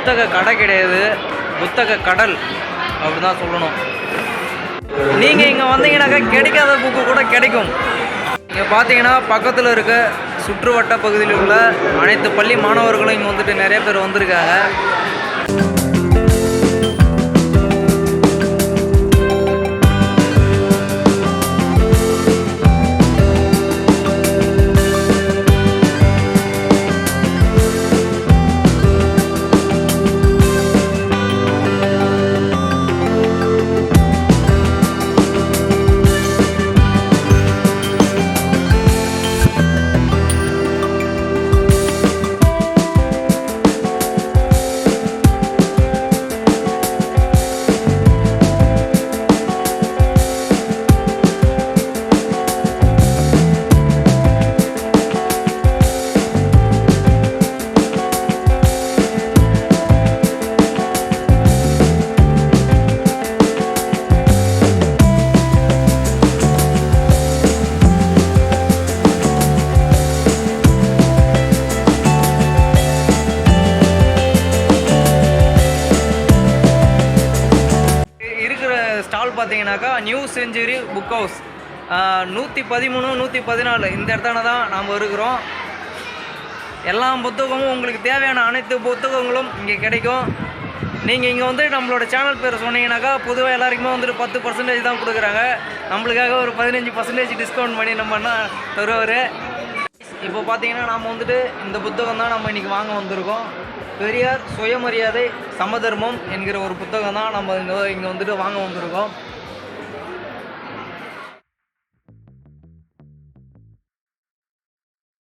புத்தக கடை கிடையாது, புத்தக கடல் அப்படி தான் சொல்லணும். நீங்கள் இங்கே வந்தீங்கன்னாக்கா கிடைக்காத புக்கு கூட கிடைக்கும். இங்கே பார்த்தீங்கன்னா பக்கத்தில் இருக்க சுற்றுவட்ட பகுதியில் உள்ள அனைத்து பள்ளி மாணவர்களும் இங்கே வந்துட்டு நிறைய பேர் வந்திருக்காங்க. ஸ்டால் பார்த்தீங்கன்னாக்கா நியூ செஞ்சுரி புக் ஹவுஸ் 113, 114 இந்த இடத்தான தான் நாம் இருக்கிறோம். எல்லா புத்தகமும் உங்களுக்கு தேவையான அனைத்து புத்தகங்களும் இங்கே கிடைக்கும். நீங்கள் இங்கே வந்து நம்மளோட சேனல் பேர் சொன்னீங்கன்னாக்கா பொதுவாக எல்லாருக்குமே வந்துட்டு 10% தான் கொடுக்குறாங்க. நம்மளுக்காக ஒரு 15% டிஸ்கவுண்ட் பண்ணி நம்ம தருவார். இப்போ பார்த்தீங்கன்னா நாம் வந்துட்டு இந்த புத்தகம் தான் நம்ம இன்றைக்கி வாங்க வந்திருக்கோம். பெரியார் சுயமரியாதை சமதர்மம் என்கிற ஒரு புத்தகம் தான் நம்ம இங்கே வந்துட்டு வாங்க வந்திருக்கோம்.